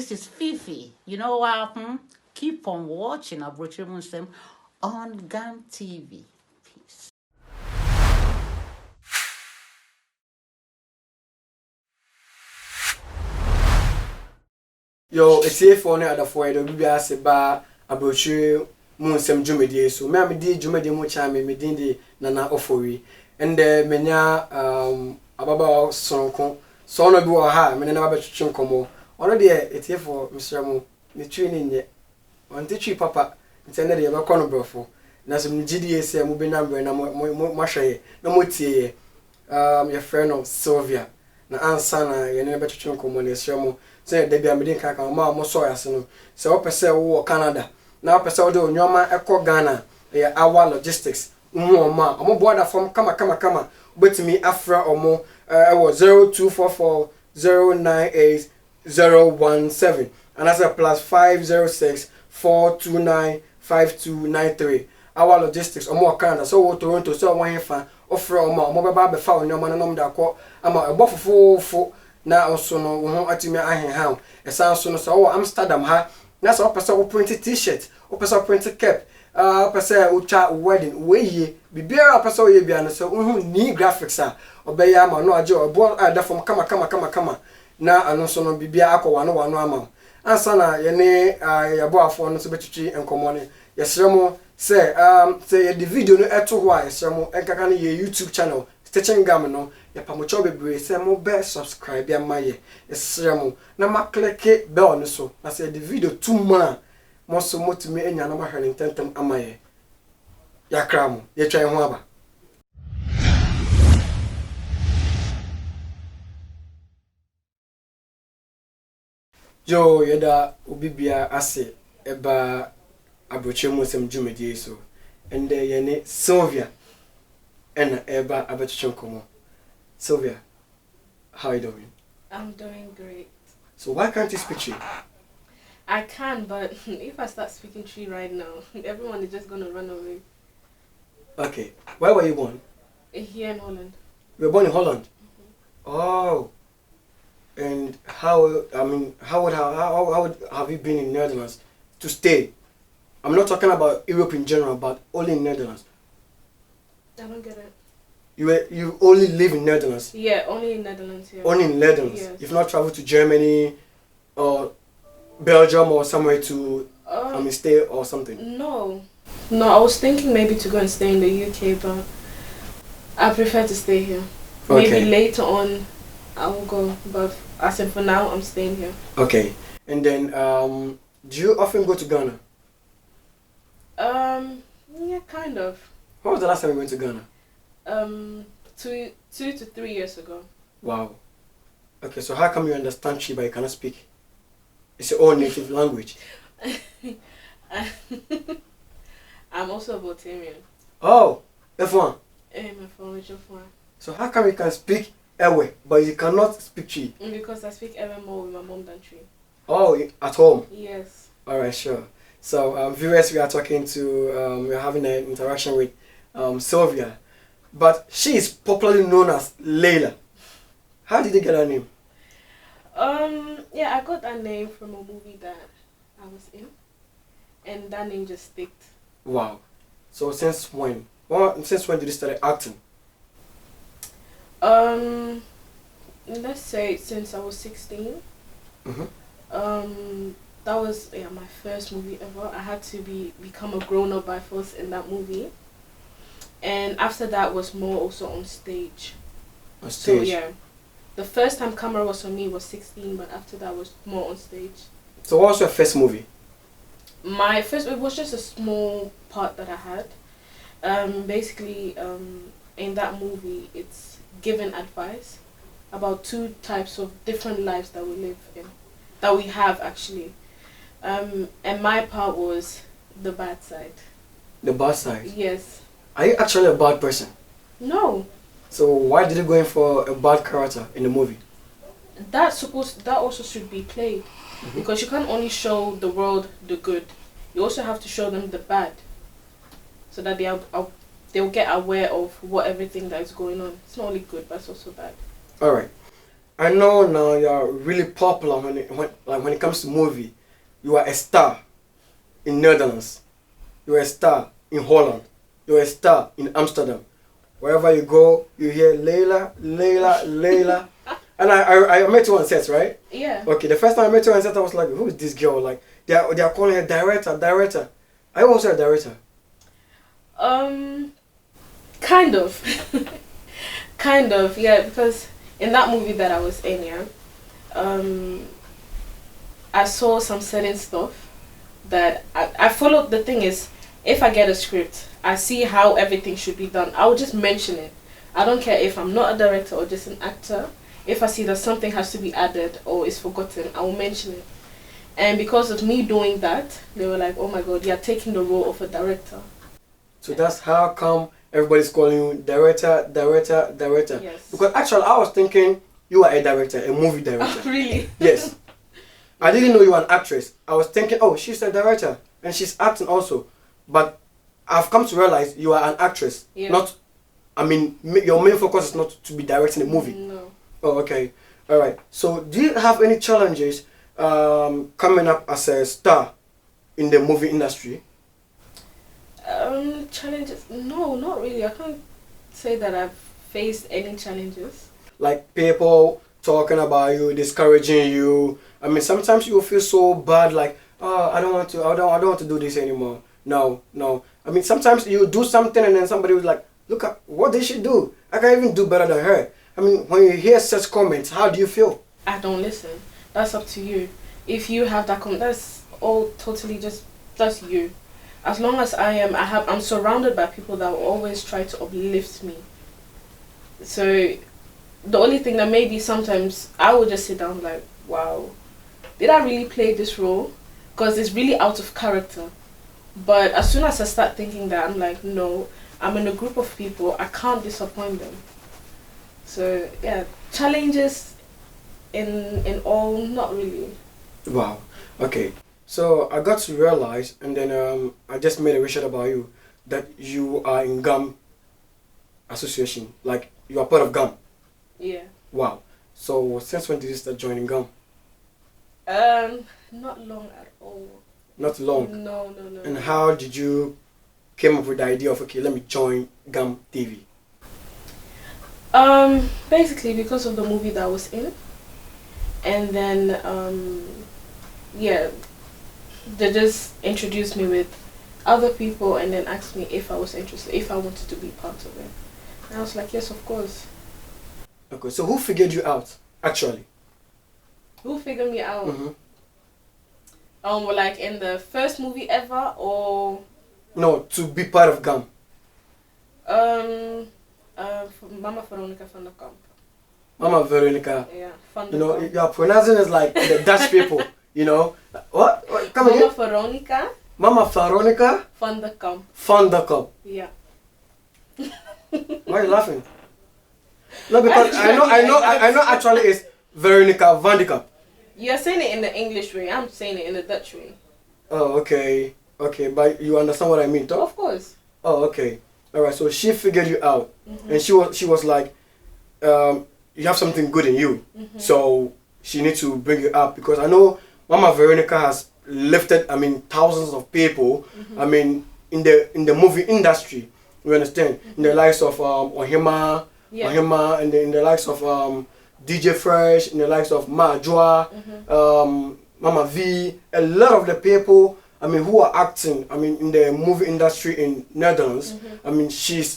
this is Fifi. You know what? Keep on watching Abrokyire nsem on GAM TV. Peace. Yo, it's here for another for the BBA Seba Abrokyire nsem Jumedi. So, me am di Jumedi mo chame me di Nana Ofori. And menya ababa sonko. So no bi wo ha, me na ba twetwe nkomo. Ono de it's here for Mr. Mo. Me training ye. On teach papa. It's na de be kono brofo. Na so me gidi ese mo be number na mo hweye. Na mo tie your friend of Sylvia. Na ansa na ye ne be twetwe nkomo na Mr. Mo. Say de bia me din kan ma mo so yase no. Se wo pese wo Canada. Na wo pese wo de onyoma ekọ Ghana. Our logistics. Ma omo border from kama betimi afra omo 0244098017 and that's a +506 4295293. Our logistics omo Canada so wo Toronto so wo hefa ofra omo beba be fa onyoma no nom da kọ ama ebofofo na also no wo atimi ahen ha esan so no so wo Amsterdam ha na so pese wo print t-shirt wo pese print cap pese ucha wedding weye bibia pese oye bia no so ni graphics a obeya ama no age obo ada from kama na ano so no bibia akọ wano ama ansa na ye ne yabo afọ no so betwitwi enkomo ne yesremo say say the video no eto ho a yesremo enkaka no ye YouTube channel Stitching Gam no ya pamocho bebre say mo be subscribe ya maye yesremo na ma click bell no so na say the video too much Moso motumi enya na mahwere ntentem amaye yakra mo ye twan ho aba yo yeda obibia ase eba Abrokyire nsem Jumedi so ende ye ne Sylvia ena eba abetwetwe nkomo. Sylvia, how are you doing? I'm doing great. So why can't you speak to you? I can, but if I start speaking to you right now, everyone is just gonna run away. Okay, where were you born? Here in Holland. You were born in Holland. Oh, and how would have you been in Netherlands to stay? I'm not talking about Europe in general, but only in Netherlands. I don't get it. You only live in Netherlands. Yeah, only in Netherlands. Yeah. Only in Netherlands. Yes. You've not traveled to Germany or Belgium or somewhere to stay or something? No, I was thinking maybe to go and stay in the UK, but I prefer to stay here. Okay. Maybe later on I will go, but as in for now I'm staying here. Okay. And then do you often go to Ghana? Yeah, kind of. When was the last time you went to Ghana? 2 to 3 years ago. Wow. Okay, so how come you understand Chi but you cannot speak? It's your own native language. I'm also a Botanian. Oh, F1. F1. So how come you can speak Ewe but you cannot speak Chi? Because I speak Ewe more with my mom than Chi. Oh, at home? Yes. Alright, sure. So viewers, we are talking to, we're having an interaction with Sylvia. But she is popularly known as Leila. How did you get her name? Yeah, I got that name from a movie that I was in, and that name just sticked. Wow. So since when? Since when did you start acting? Let's say since I was 16. That was my first movie ever. I had to become a grown-up by force in that movie, and after that was more also on stage. On stage. So yeah. The first time camera was on me was 16, but after that was more on stage. So what was your first movie? My first, it was just a small part that I had. Basically, in that movie, it's giving advice about 2 types of different lives that we live in, that we have actually. And my part was the bad side. The bad side? Yes. Are you actually a bad person? No. So why did you go in for a bad character in the movie? That also should be played, because you can't only show the world the good. You also have to show them the bad, so that they'll get aware of everything that is going on. It's not only good, but it's also bad. All right. I know now you are really popular when it comes to movie. You are a star in Netherlands. You are a star in Holland. You are a star in Amsterdam. Wherever you go, you hear Leila, Leila, Leila. And I met you on set, right? Yeah. Okay, the first time I met you on set, I was like, who is this girl? Like, they are calling her director, director. Are you also a director? Kind of. Kind of, yeah, because in that movie that I was in, yeah, I saw some certain stuff that I followed. The thing is, if I get a script, I see how everything should be done. I will just mention it. I don't care if I'm not a director or just an actor. If I see that something has to be added or is forgotten, I will mention it. And because of me doing that, they were like, oh my god, you're taking the role of a director. So that's how come everybody's calling you director, director, director. Yes. Because actually I was thinking you are a director, a movie director. Oh, really? Yes. I didn't know you were an actress. I was thinking, oh, she's a director and she's acting also. But I've come to realize you are an actress. Yeah. Not, I mean, your main focus is not to be directing a movie. No. Oh, okay. All right. So do you have any challenges coming up as a star in the movie industry? Challenges? No, not really. I can't say that I've faced any challenges. Like people talking about you, discouraging you. I mean, sometimes you feel so bad, like, oh, I don't want to do this anymore. No. I mean, sometimes you do something and then somebody was like, look at what did she do? I can even do better than her. I mean, when you hear such comments, how do you feel? I don't listen. That's up to you. If you have that comment, that's all totally that's you. As long as I'm surrounded by people that will always try to uplift me. So the only thing that maybe sometimes I would just sit down like, wow, did I really play this role? Because it's really out of character. But as soon as I start thinking that, I'm like, no, I'm in a group of people, I can't disappoint them. So yeah, challenges in all, not really. Wow. Okay. So I got to realize, and then I just made a research about you, that you are in GAM association. Like you are part of GAM. Yeah. Wow. So since when did you start joining GAM? Not long at all. Not long. No. And how did you came up with the idea of, okay, let me join GAM TV? Basically because of the movie that I was in, and then yeah, they just introduced me with other people and then asked me if I was interested, if I wanted to be part of it. And I was like, yes, of course. Okay, so who figured you out, actually? Who figured me out? Mm-hmm. Like in the first movie ever, or? No, to be part of GAM. Mama Veronica van der Kamp. Mama Veronica. Yeah, van der You know, Kamp. you're pronouncing it like the Dutch people, you know. What? Come Mama again? Veronica Mama Veronica van der Kamp. van der Kamp. Yeah. Why are you laughing? No, because I know actually it's Veronica van der Kamp. You're saying it in the English way, I'm saying it in the Dutch way. Oh, okay. Okay, but you understand what I mean, though? Of course. Oh, okay. Alright, so she figured you out. Mm-hmm. And she was like, you have something good in you. Mm-hmm. So she needs to bring you up, because I know Mama Veronica has lifted, I mean, thousands of people, Mm-hmm. I mean, in the movie industry, you understand? In the likes of Ohima, Yeah. Ohima, and in the likes of DJ Fresh, in the likes of Ma Joa, Mm-hmm. Mama V, a lot of the people, I mean, who are acting, I mean, in the movie industry in Netherlands, Mm-hmm.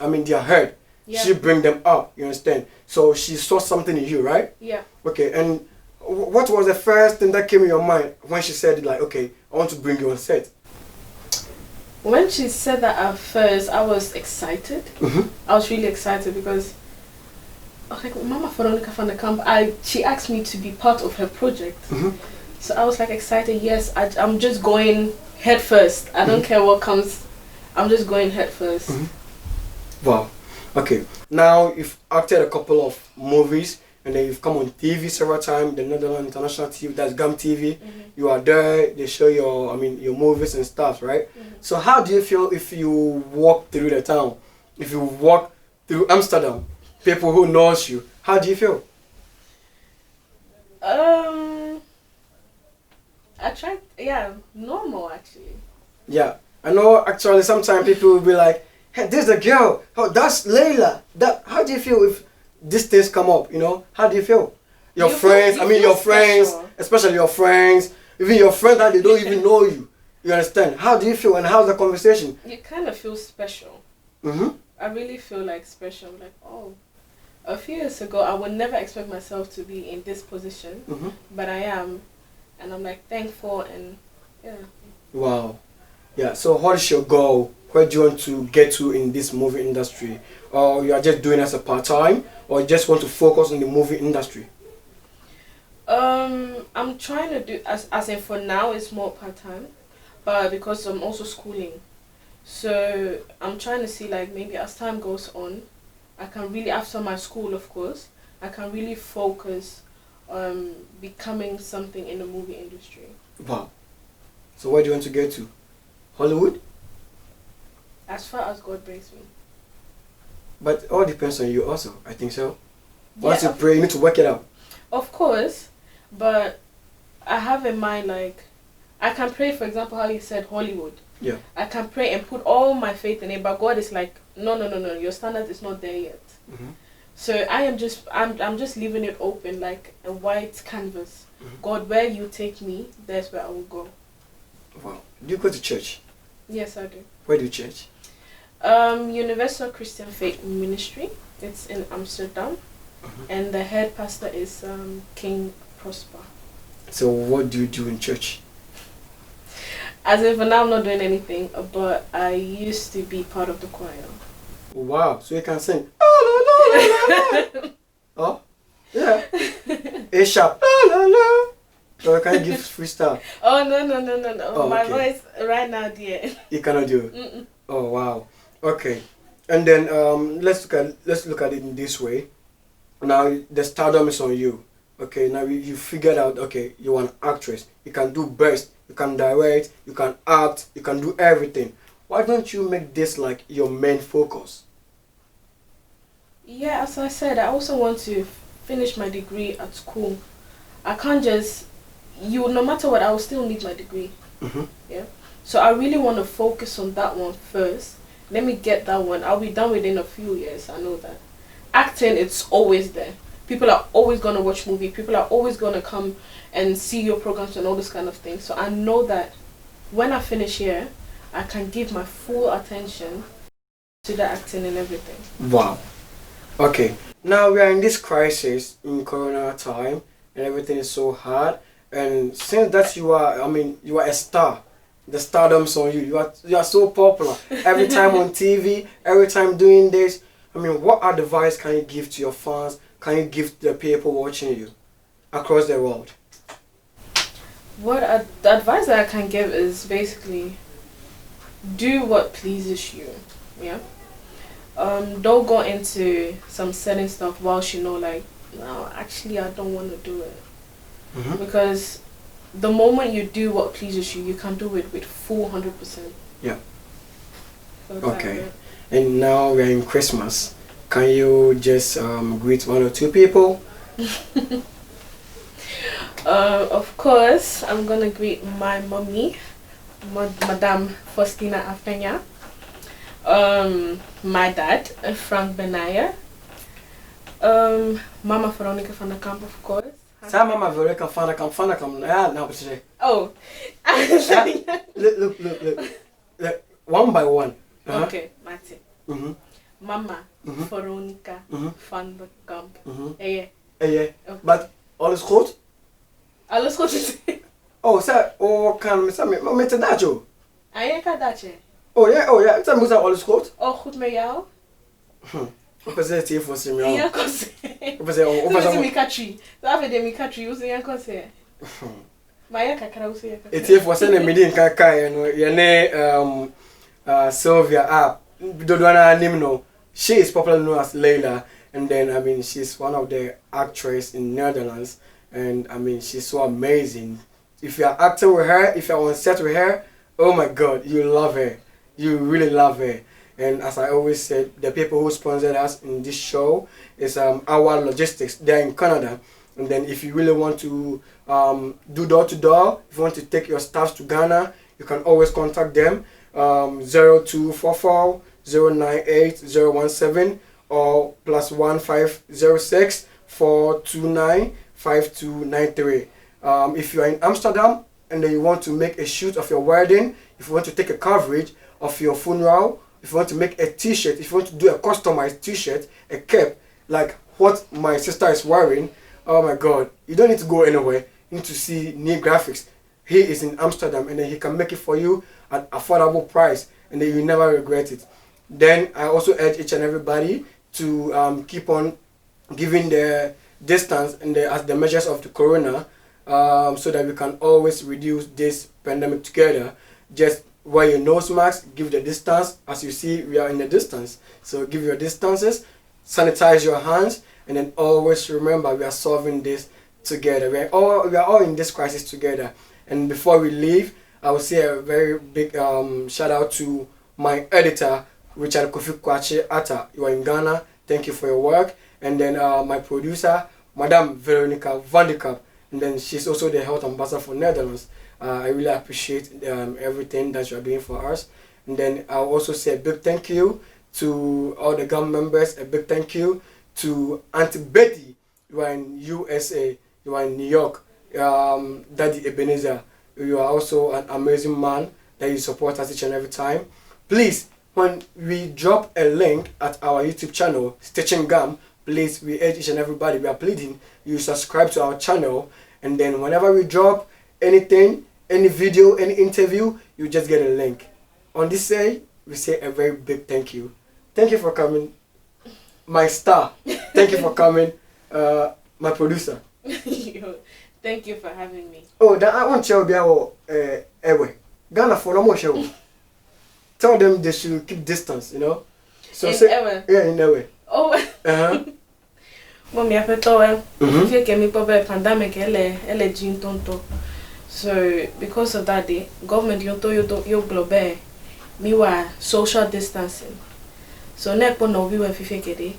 I mean, they are heard. Yeah. She bring them up, you understand? So she saw something in you, right? Yeah. Okay, and what was the first thing that came in your mind when she said, like, okay, I want to bring you on set? When she said that at first, I was excited. Mm-hmm. I was really excited because I was like, Mama Veronica van der Kamp, she asked me to be part of her project. Mm-hmm. So I was like excited, yes, I'm just going head first. I don't care what comes, I'm just going head first. Mm-hmm. Wow. Okay. Now you've acted a couple of movies and then you've come on TV several times, the Netherlands International TV, that's GAM TV. Mm-hmm. You are there, they show your movies and stuff, right? Mm-hmm. So how do you feel if you walk through the town? If you walk through Amsterdam, people who knows you, how do you feel? I tried. Yeah, normal actually. Yeah, I know. Actually, sometimes people will be like, "Hey, this is the girl. Oh, that's Leila." That. How do you feel if these things come up? You know, how do you feel? Your You friends. feel- I you mean, feel your friends, special. especially your friends, even your friends that they don't even know you. You understand? How do you feel, and how's the conversation? You kind of feel special. Mhm. I really feel like special. Like, oh, a few years ago, I would never expect myself to be in this position, Mhm. but I am, and I'm like thankful and yeah. Wow. Yeah. So, what is your goal? Where do you want to get to in this movie industry? Or you are just doing it as a part time, or you just want to focus on the movie industry? I'm trying to do as in for now it's more part time, but because I'm also schooling, so I'm trying to see like maybe as time goes on, I can really after my school of course, I can really focus on becoming something in the movie industry. Wow. So, where do you want to get to? Hollywood? As far as God brings me. But it all depends on you also, I think so. Once you of, pray, you need to work it out. of course, but I have in mind like I can pray for example how you said Hollywood. Yeah. I can pray and put all my faith in it, but God is like, no, no, no, no, your standard is not there yet. Mm-hmm. So I'm just leaving it open like a white canvas. Mhm. God, where you take me, that's where I will go. Wow. Do you go to church? Yes, I do. Where do you church? Universal Christian Faith Ministry. It's in Amsterdam, Mhm. and the head pastor is King Prosper. So what do you do in church? As in for now, I'm not doing anything, but I used to be part of the choir. Wow. So you can sing. Oh? Yeah. A sharp. So you can give freestyle. Oh no! Oh, My okay. voice right now, dear. You cannot do it. Mm-mm. Oh wow. Okay. And then let's look at it in this way. Now the stardom is on you. Okay, now you figured out, okay, you're an actress. You can do best, you can direct, you can act, you can do everything. Why don't you make this like your main focus? Yeah, as I said, I also want to finish my degree at school. I can't just no matter what, I will still need my degree. Mm-hmm. Yeah. So I really want to focus on that one first. Let me get that one. I'll be done within a few years. I know that. Acting, it's always there. People are always gonna watch movie. People are always gonna come and see your programs and all this kind of thing. So I know that when I finish here, I can give my full attention to the acting and everything. Wow. Okay. Now we are in this crisis in Corona time, and everything is so hard. And since that you are a star, the stardom's on you. You are so popular. Every time on TV, every time doing this. I mean, what advice can you give to your fans? Can you give the people watching you across the world? The advice that I can give is basically do what pleases you. Yeah. Don't go into some certain stuff whilst you know like, no, actually I don't want to do it. Mm-hmm. Because the moment you do what pleases you, you can do it with full 100%. Yeah. So Okay. And now we're in Christmas. Can you just greet one or two people? Of course, I'm gonna greet my mommy, Madame Faustina Afenya. My dad, Frank Benaya. Mama Veronica van der Kamp, of course. Say Mama Veronica van der Kamp. Yeah, now say. Oh. Look. One by one. Uh-huh. Okay, Martin. Mm-hmm. Mama Mm-hmm. Veronica Mm-hmm. van der Kamp. Mm-hmm. Yeah. Yeah. Okay. But alles goed? Alles goed is het. Oh, say, kan met de dajo. En jij kan dat je. Oh ja. Say moet alles goed? Oh, goed met jou? Op is het hier voor Simon. Ja, kan ze. Op is het Zo is het Mikatri. Zo is het Mikatri. Hoe ze jij kan ze. Maar jij kan hoe ze jij kan. Het hier voor zijn midden kaka je ne Sylvia Dodwana Nimno. She is popularly known as Leila, and then she's one of the actresses in Netherlands, and she's so amazing. If you are acting with her, if you are on set with her, oh my God, you love her. You really love her. And as I always said, the people who sponsored us in this show is our logistics. They're in Canada, And then if you really want to do door to door, if you want to take your staffs to Ghana, you can always contact them 0244 098 017 or +1506 429 5293. If you are in Amsterdam and then you want to make a shoot of your wedding, if you want to take a coverage of your funeral, if you want to make a t-shirt, if you want to do a customized t-shirt, a cap, like what my sister is wearing, oh my god, you don't need to go anywhere. You need to see New Graphics. He is in Amsterdam and then he can make it for you at affordable price and then you never regret it. Then I also urge each and everybody to keep on giving the distance and as the measures of the corona, so that we can always reduce this pandemic together. Just wear your nose mask, give the distance. As you see, we are in the distance. So give your distances, sanitize your hands, and then always remember we are solving this together. We are all in this crisis together. And before we leave, I will say a very big shout out to my editor, Richard Kofi Kwache Atta. You are in Ghana. Thank you for your work. And then my producer, Madame Veronica Van de Kamp. And then she's also the health ambassador for Netherlands. I really appreciate everything that you are doing for us. And then I'll also say a big thank you to all the GAM members. A big thank you to Auntie Betty. You are in USA. You are in New York. Daddy Ebenezer. You are also an amazing man that you support us each and every time. Please, when we drop a link at our YouTube channel, Stitching GAM, please, we urge each and everybody, we are pleading, you subscribe to our channel, and then whenever we drop anything, any video, any interview, you just get a link. On this day, we say a very big thank you. Thank you for coming, my star. Thank you for coming, my producer. Thank you for having me. Oh, that I want to tell you, Ghana for no more show. Tell them they should keep distance, you know. So in Ewe? Yeah, in Ewe. Oh. Mommy, I thought if you came up with a pandemic, ele gin tonto. So because of that day, government you global, me wa social distancing. So nepo no we were fifeke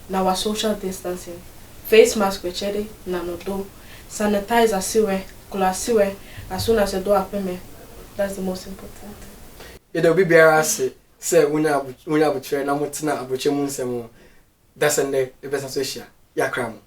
now our social distancing. Face mask we chere na no do. Sanitizer siwe, glass siwe, as soon as the door open. That's the most important. It will be better say when I would train, I'm not Abrokyire nsem. That's the best association. Yeah, cram.